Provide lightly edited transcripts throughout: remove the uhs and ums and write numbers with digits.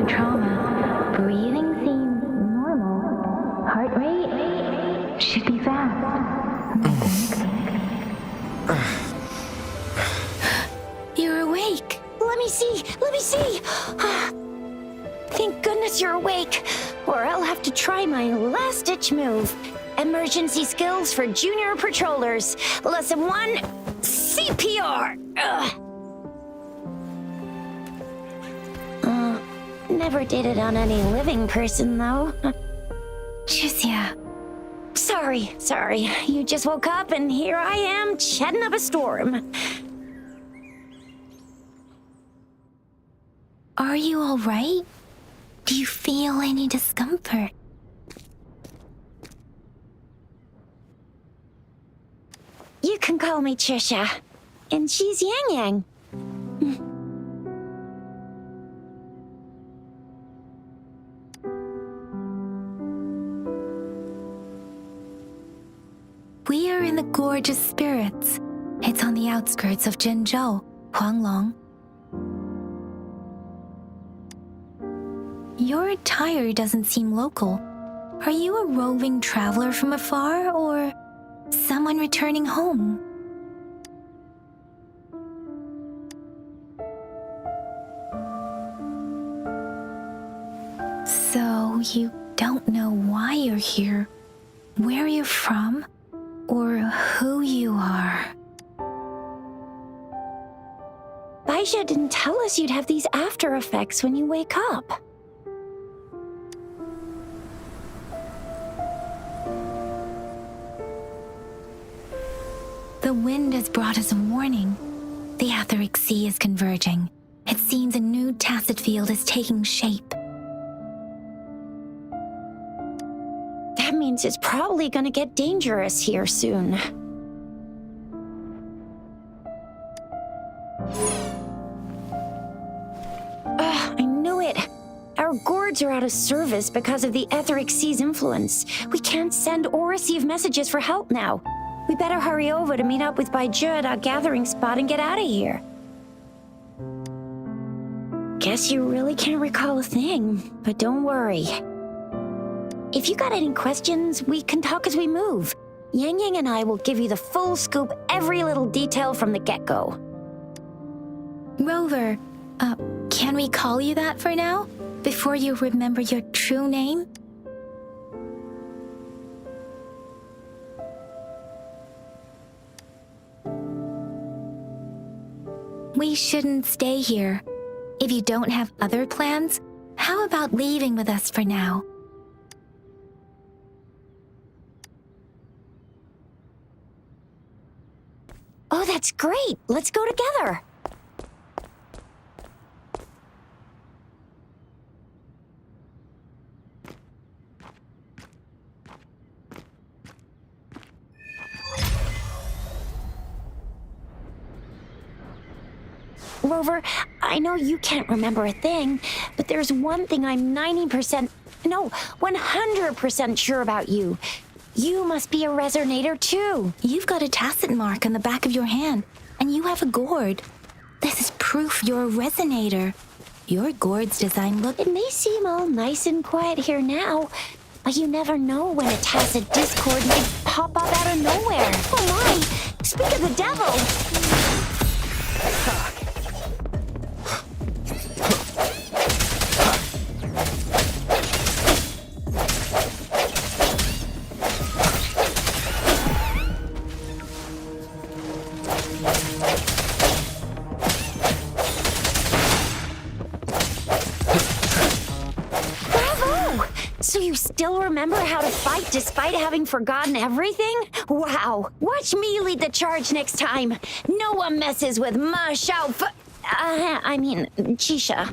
the trauma. Breathing seems normal. Heart rate should be fast. You're awake. Let me see. Let me see. Thank goodness you're awake, or I'll have to try my last-ditch move. Emergency skills for junior patrollers. Lesson 1, CPR. Never did it on any living person, though. Jusia. Sorry. You just woke up, and here I am, chatting up a storm. Are you all right? Do you feel any discomfort? You can call me Trisha, and she's Yang Yang. We are in the Gorgeous Spirits. It's on the outskirts of Zhenzhou, Huanglong. Your attire doesn't seem local. Are you a roving traveler from afar, or someone returning home? So you don't know why you're here, where you're from, or who you are. Baisha didn't tell us you'd have these after effects when you wake up. The wind has brought us a warning. The etheric sea is converging. It seems a new tacit field is taking shape. That means it's probably gonna get dangerous here soon. I knew it. Our gourds are out of service because of the etheric sea's influence. We can't send or receive messages for help now. We better hurry over to meet up with Baiju at our gathering spot and get out of here. Guess you really can't recall a thing, but don't worry. If you got any questions, we can talk as we move. Yang Yang and I will give you the full scoop, every little detail from the get-go. Rover, can we call you that for now? Before you remember your true name? We shouldn't stay here. If you don't have other plans, how about leaving with us for now? Oh, that's great. Let's go together. Rover, I know you can't remember a thing, but there's one thing I'm 100% sure about you. You must be a resonator too. You've got a tacit mark on the back of your hand, and you have a gourd. This is proof you're a resonator. Your gourd's design It may seem all nice and quiet here now, but you never know when a tacit discord might pop up out of nowhere. Oh my! Speak of the devil! So you still remember how to fight despite having forgotten everything? Wow! Watch me lead the charge next time! No one messes with Ma Xiao Chisha.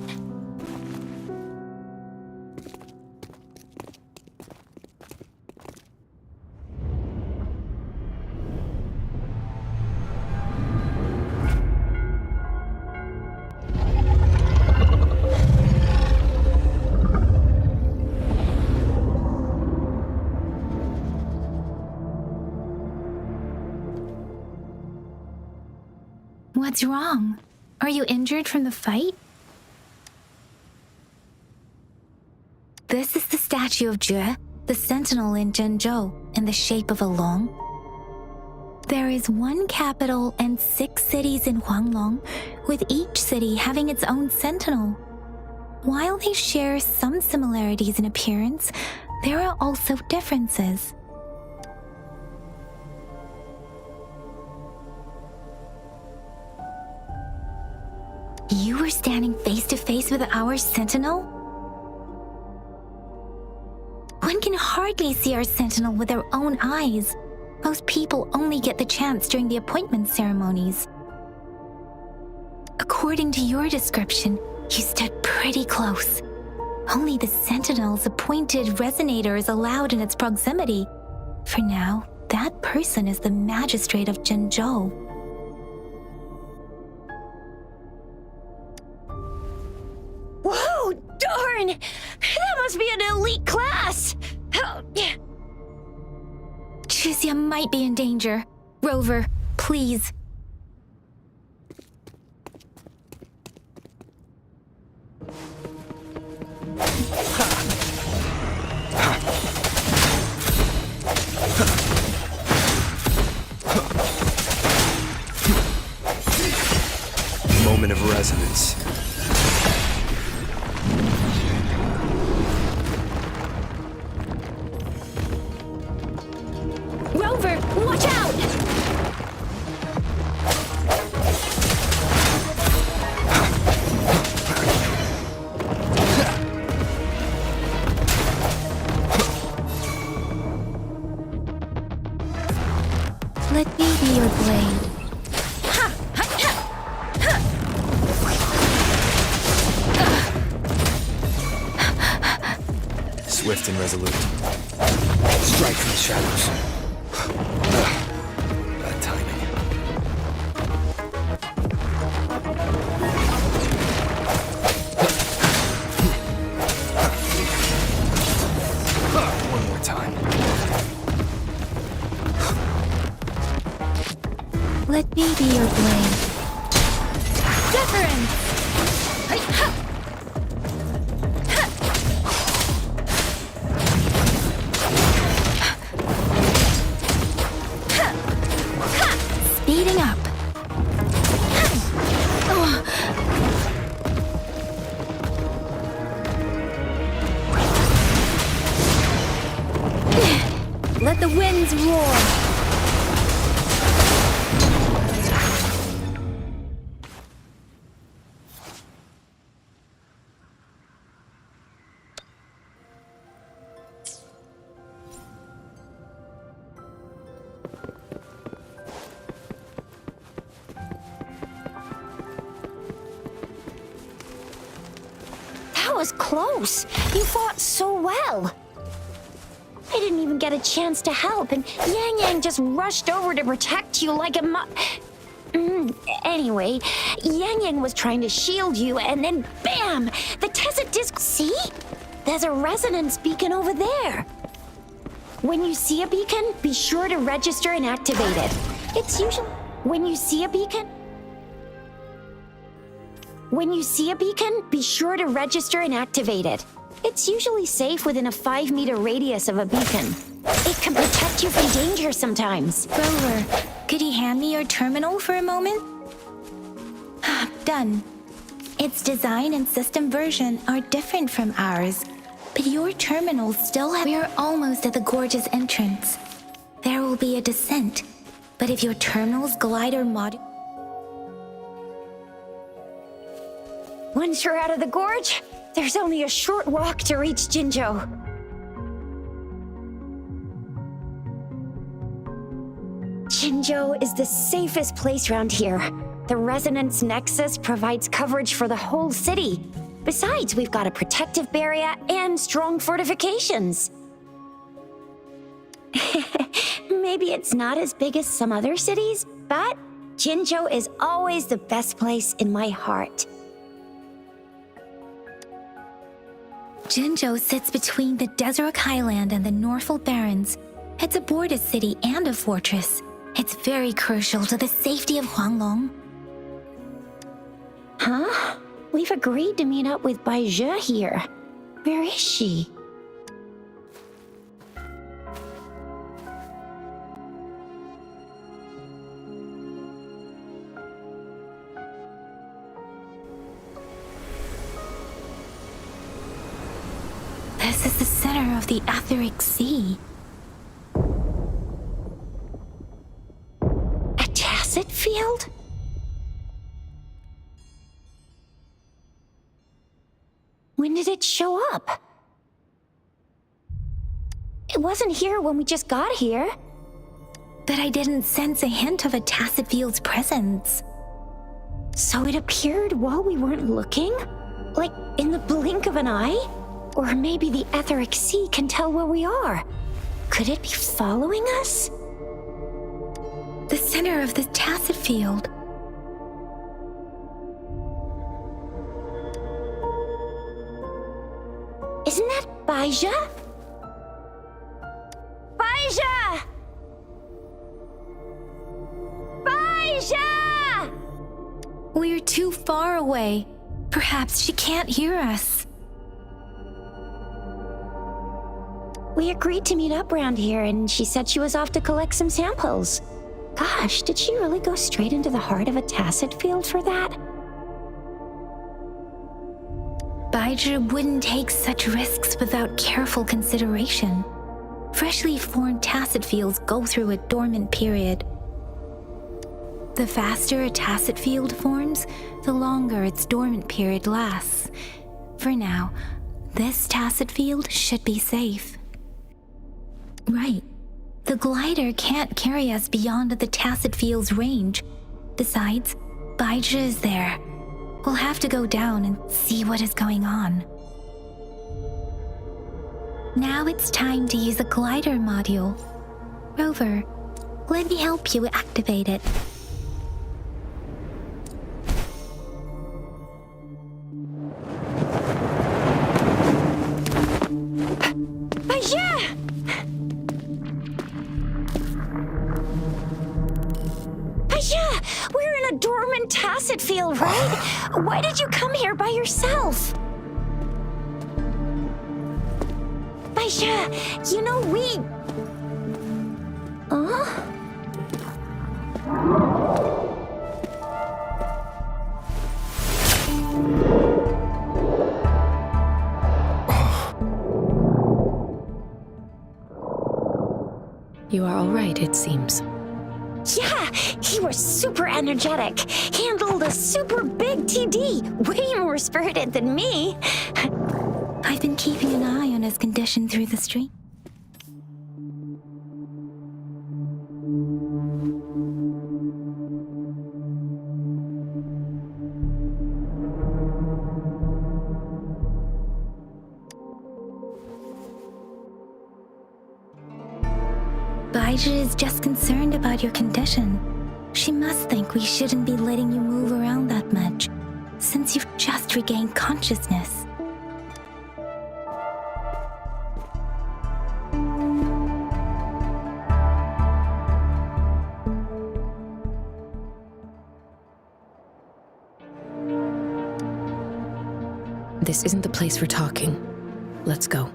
What's wrong? Are you injured from the fight? This is the statue of Jue, the sentinel in Zhenzhou, in the shape of a long. There is one capital and 6 cities in Huanglong, with each city having its own sentinel. While they share some similarities in appearance, there are also differences. You were standing face to face with our sentinel? One can hardly see our sentinel with their own eyes. Most people only get the chance during the appointment ceremonies. According to your description, you stood pretty close. Only the sentinel's appointed resonator is allowed in its proximity. For now, that person is the magistrate of Zhenzhou. Whoa, darn! That must be an elite class! Oh, yeah. Chixia might be in danger. Rover, please. Moment of resonance. Rover, watch out! Let me be your blade. Swift and resolute. Strike from the shadows. Bad timing. One more time. Let me be your blade. Wuntherin! Speeding up. Let the winds roar! That was close. You fought so well. I didn't even get a chance to help, and Yang Yang just rushed over to protect you like a Anyway, Yang Yang was trying to shield you, and then bam! The Tessa disc. See? There's a resonance beacon over there. When you see a beacon, be sure to register and activate it. It's usually when you see a beacon. When you see a beacon, be sure to register and activate it. It's usually safe within a 5-meter radius of a beacon. It can protect you from danger sometimes. Rover, could you hand me your terminal for a moment? Done. Its design and system version are different from ours, but your terminals still have... We're almost at the gorge's entrance. There will be a descent, but if your terminal's glider mod... Once you're out of the gorge, there's only a short walk to reach Jinzhou. Jinzhou is the safest place around here. The Resonance Nexus provides coverage for the whole city. Besides, we've got a protective barrier and strong fortifications. Maybe it's not as big as some other cities, but Jinzhou is always the best place in my heart. Jinzhou sits between the Desert Highland and the Norfolk Barrens. It's a border city and a fortress. It's very crucial to the safety of Huanglong. Huh? We've agreed to meet up with Baizhe here. Where is she? This is the center of the etheric sea. A tacit field? When did it show up? It wasn't here when we just got here. But I didn't sense a hint of a tacit field's presence. So it appeared while we weren't looking? Like in the blink of an eye? Or maybe the etheric sea can tell where we are. Could it be following us? The center of the tacit field. Isn't that Baija? Baija! Baija! We're too far away. Perhaps she can't hear us. We agreed to meet up around here, and she said she was off to collect some samples. Gosh, did she really go straight into the heart of a tacit field for that? Baija wouldn't take such risks without careful consideration. Freshly formed tacit fields go through a dormant period. The faster a tacit field forms, the longer its dormant period lasts. For now, this tacit field should be safe. Right. The glider can't carry us beyond the tacit field's range. Besides, Baija is there. We'll have to go down and see what is going on. Now it's time to use a glider module. Rover, let me help you activate it. Baija! Baija! We're in a dormant tacit field, right? Why did you come here by yourself? Baija, you know we... Huh? You are all right, it seems. Yeah, he was super energetic. Handled a super big TD. Way more spirited than me. I've been keeping an eye on his condition through the stream. Baija is just concerned about your condition. She must think we shouldn't be letting you move around that much, since you've just regained consciousness. This isn't the place for talking. Let's go.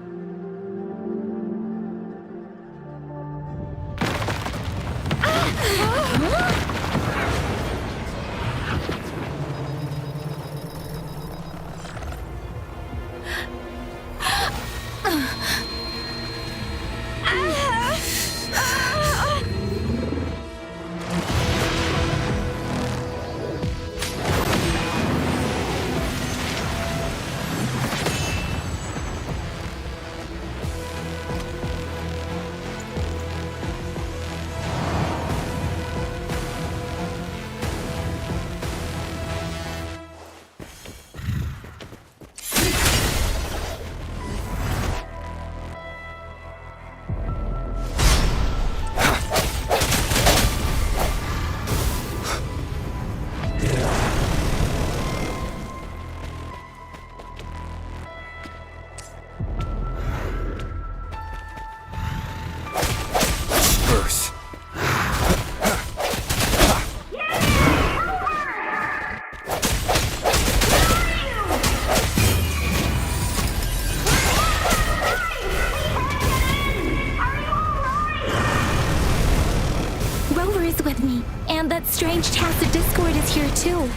With me, and that strange tacit discord is here too.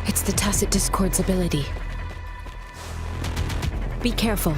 It's the tacit discord's ability. Be careful.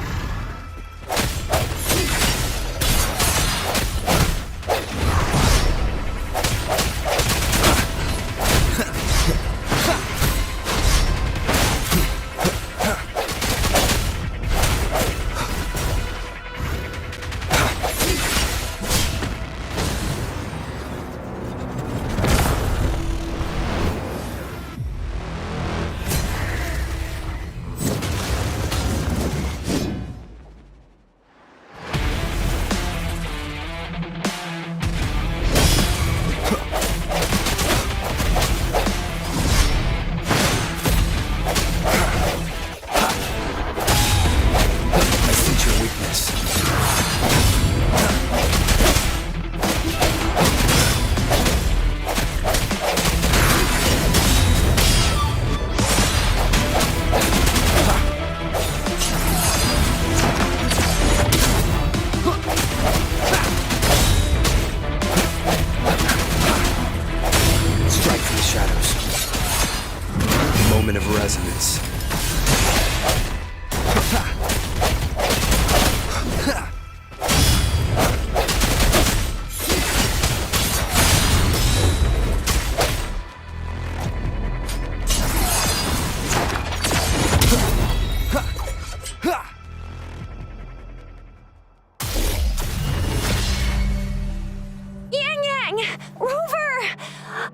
wrong? Rover!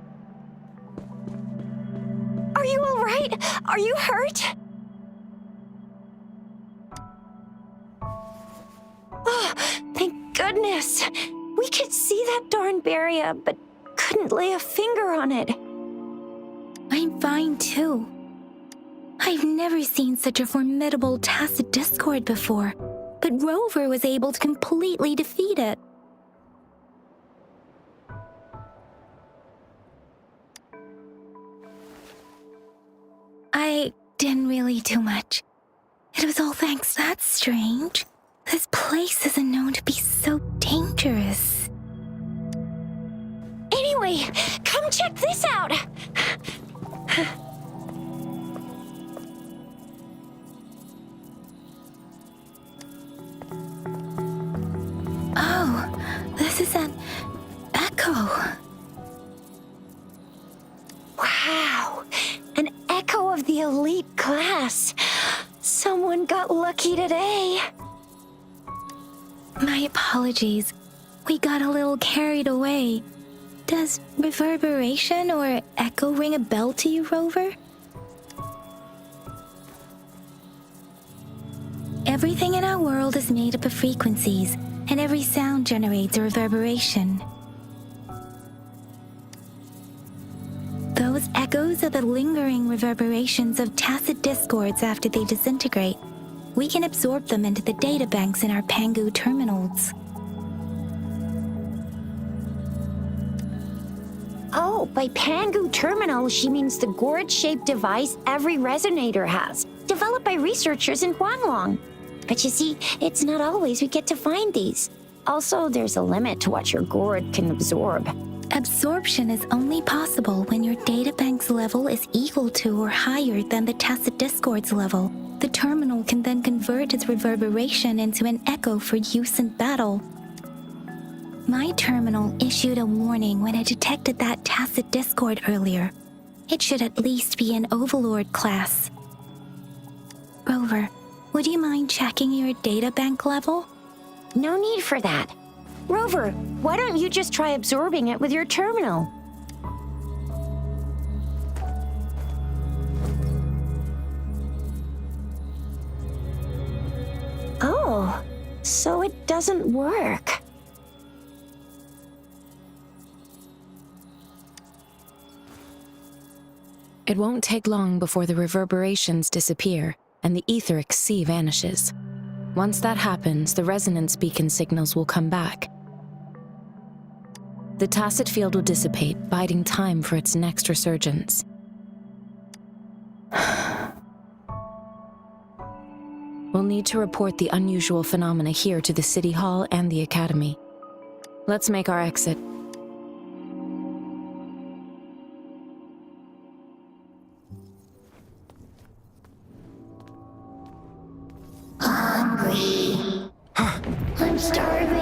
Are you all right? Are you hurt? Oh, thank goodness. We could see that darn barrier, but couldn't lay a finger on it. I'm fine too. I've never seen such a formidable tacit discord before, but Rover was able to completely defeat it. I didn't really do much. It was all thanks. That's strange. This place isn't known to be so dangerous. Anyway, come check this out. Oh, this is an echo. Wow, an echo of the elite class. Someone got lucky today. My apologies. We got a little carried away. Does reverberation or echo ring a bell to you, Rover? Everything in our world is made up of frequencies, and every sound generates a reverberation. Those echoes are the lingering reverberations of tacit discords after they disintegrate. We can absorb them into the databanks in our Pangu terminals. Oh, by Pangu terminal, she means the gourd-shaped device every resonator has, developed by researchers in Huanglong. But you see, it's not always we get to find these. Also, there's a limit to what your gourd can absorb. Absorption is only possible when your databank's level is equal to or higher than the tacit discord's level. The terminal can then convert its reverberation into an echo for use in battle. My terminal issued a warning when it detected that tacit discord earlier. It should at least be an Overlord class. Rover, would you mind checking your databank level? No need for that. Rover, why don't you just try absorbing it with your terminal? Oh, so it doesn't work. It won't take long before the reverberations disappear and the etheric sea vanishes. Once that happens, the resonance beacon signals will come back. The tacit field will dissipate, biding time for its next resurgence. We'll need to report the unusual phenomena here to the City Hall and the Academy. Let's make our exit. Hungry. I'm starving.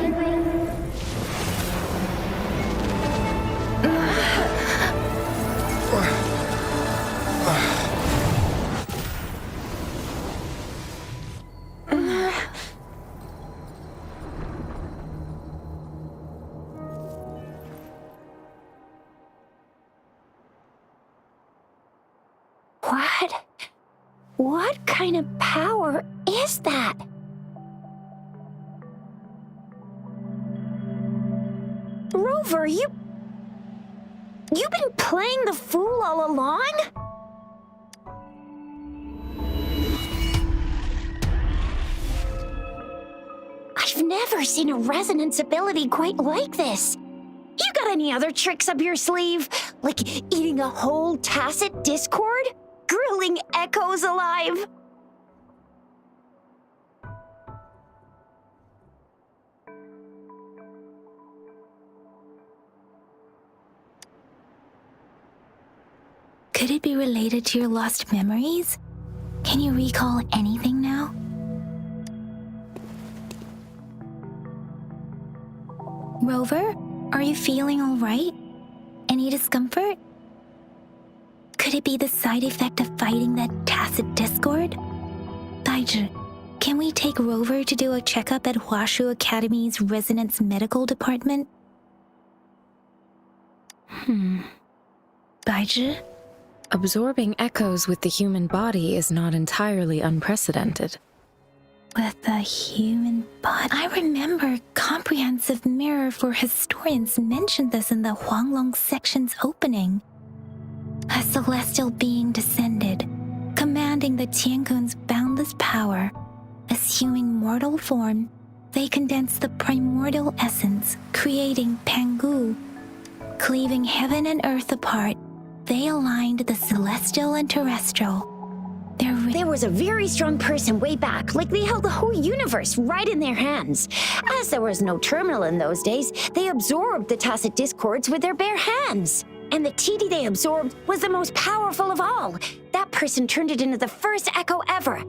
What kind of power is that? Rover, you've been playing the fool all along? I've never seen a resonance ability quite like this. You got any other tricks up your sleeve? Like eating a whole tacit discord? Grilling echoes alive? Could it be related to your lost memories? Can you recall anything now? Rover, are you feeling all right? Any discomfort? Could it be the side effect of fighting that tacit discord? Daiju, can we take Rover to do a checkup at Huashu Academy's Resonance Medical Department? Baizhi? Absorbing echoes with the human body is not entirely unprecedented. With the human body? I remember Comprehensive Mirror for Historians mentioned this in the Huanglong section's opening. A celestial being descended, commanding the Tiankun's boundless power. Assuming mortal form, they condensed the primordial essence, creating Pangu. Cleaving heaven and earth apart, they aligned the celestial and terrestrial. There was a very strong person way back, like they held the whole universe right in their hands. As there was no terminal in those days, they absorbed the tacit discords with their bare hands. And the TD they absorbed was the most powerful of all. That person turned it into the first echo ever.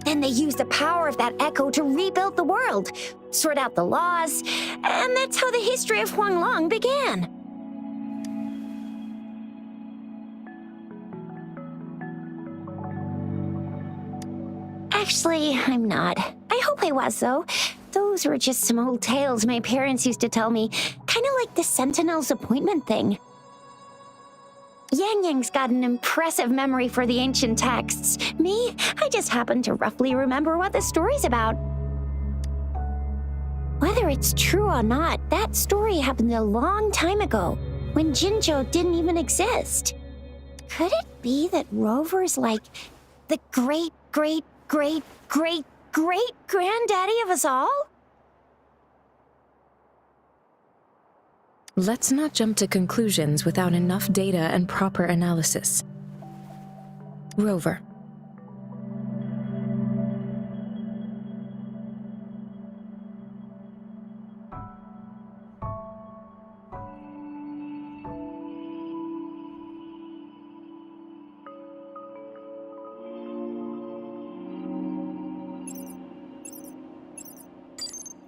Then they used the power of that echo to rebuild the world, sort out the laws, and that's how the history of Huanglong began. Actually, I'm not. I hope I was, though. Those were just some old tales my parents used to tell me, kind of like the Sentinel's appointment thing. Yang Yang's got an impressive memory for the ancient texts. Me, I just happen to roughly remember what the story's about. Whether it's true or not, that story happened a long time ago, when Jinzhou didn't even exist. Could it be that Rover's like the great-great-great-great-great-granddaddy of us all? Let's not jump to conclusions without enough data and proper analysis. Rover.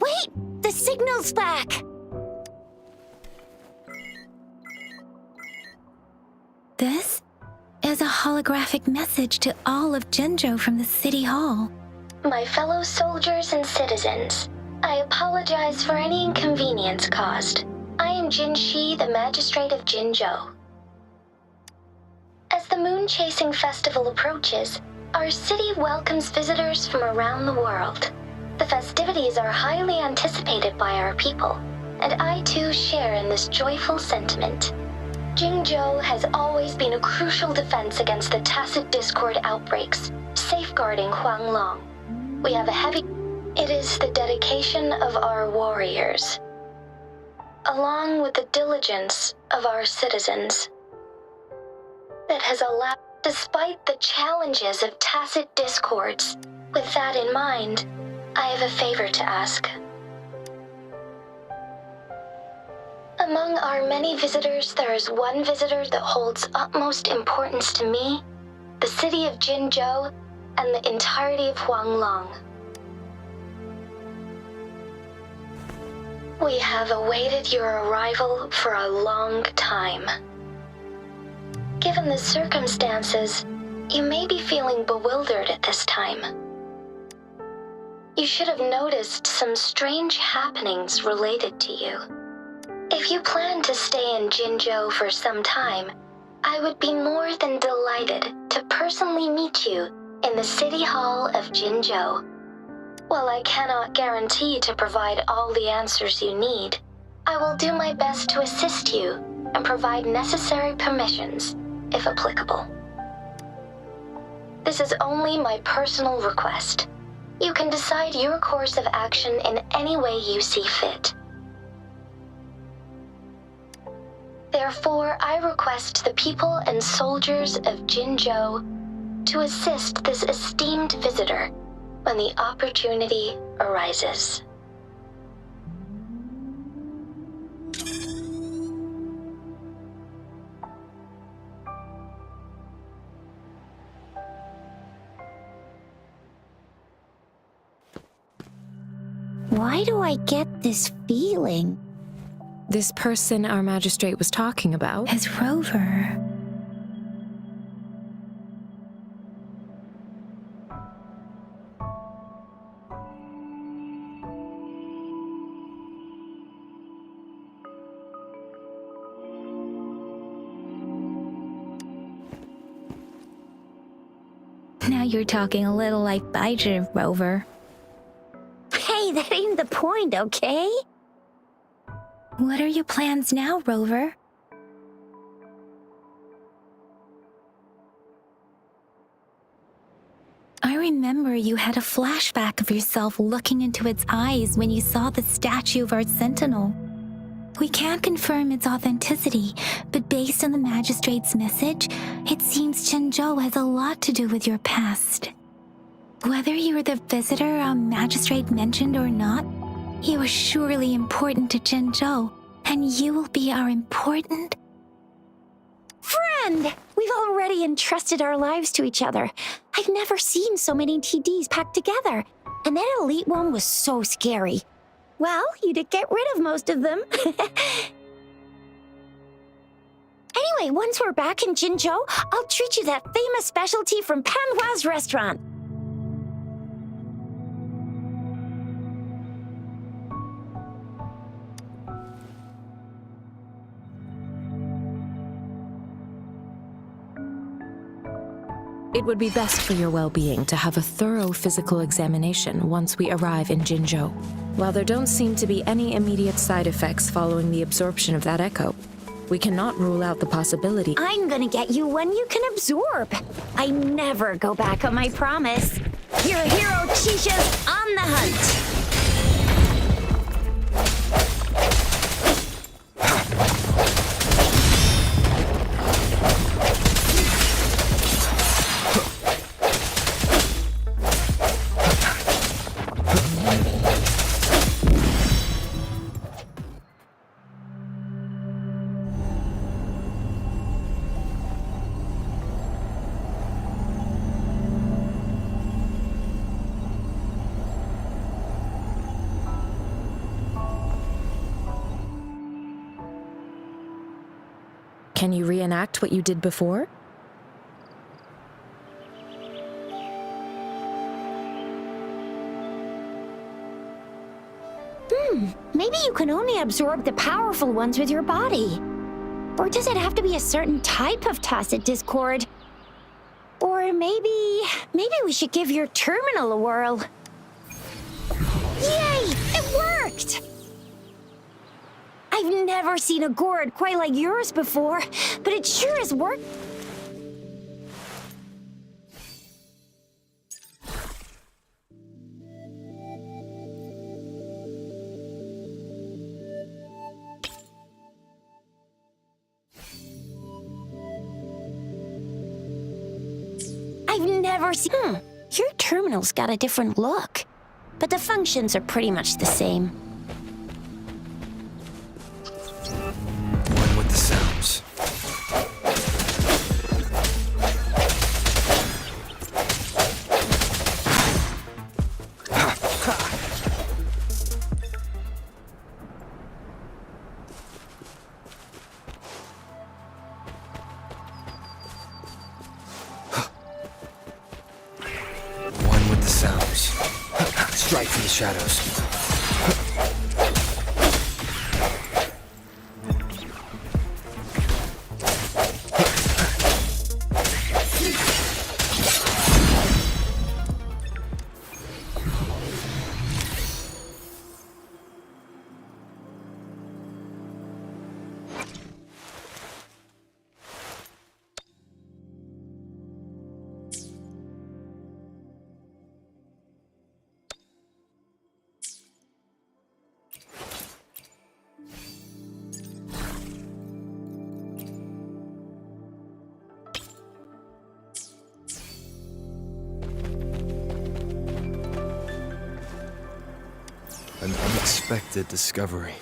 Wait! The signal's back! This is a holographic message to all of Zhenzhou from the City Hall. My fellow soldiers and citizens, I apologize for any inconvenience caused. I am Jin Shi, the Magistrate of Jinzhou. As the Moon-Chasing Festival approaches, our city welcomes visitors from around the world. The festivities are highly anticipated by our people, and I too share in this joyful sentiment. Jinzhou has always been a crucial defense against the tacit discord outbreaks, safeguarding Huanglong. We have a heavy... It is the dedication of our warriors, along with the diligence of our citizens, that has allowed... Despite the challenges of tacit discords, with that in mind, I have a favor to ask. Among our many visitors, there is one visitor that holds utmost importance to me, the city of Jinzhou, and the entirety of Huanglong. We have awaited your arrival for a long time. Given the circumstances, you may be feeling bewildered at this time. You should have noticed some strange happenings related to you. If you plan to stay in Jinzhou for some time, I would be more than delighted to personally meet you in the City Hall of Jinzhou. While I cannot guarantee to provide all the answers you need, I will do my best to assist you and provide necessary permissions, if applicable. This is only my personal request. You can decide your course of action in any way you see fit. Therefore, I request the people and soldiers of Jinzhou to assist this esteemed visitor when the opportunity arises. Why do I get this feeling? This person our magistrate was talking about? As Rover. you're talking a little like Baiju, Rover. Hey, that ain't the point, okay? What are your plans now, Rover? I remember you had a flashback of yourself looking into its eyes when you saw the statue of our sentinel. We can't confirm its authenticity, but based on the magistrate's message, it seems Zhenzhou has a lot to do with your past. Whether you're the visitor our magistrate mentioned or not, you are surely important to Zhenzhou, and you will be our important friend! We've already entrusted our lives to each other. I've never seen so many TDs packed together, and that elite one was so scary. Well, you did get rid of most of them. Anyway, once we're back in Jinzhou, I'll treat you that famous specialty from Panhua's restaurant. It would be best for your well-being to have a thorough physical examination once we arrive in Jinzhou. While there don't seem to be any immediate side effects following the absorption of that echo, we cannot rule out the possibility. I'm gonna get you one you can absorb. I never go back on my promise. Your hero Chisha's on the hunt. Can you reenact what you did before? Maybe you can only absorb the powerful ones with your body. Or does it have to be a certain type of tacit discord? Or maybe we should give your terminal a whirl. Yay! It worked! I've never seen a gourd quite like yours before, but it sure has worked. I've never seen... Your terminal's got a different look, but the functions are pretty much the same. One with the sounds. One with the sounds. Strike from the shadows. An unexpected discovery.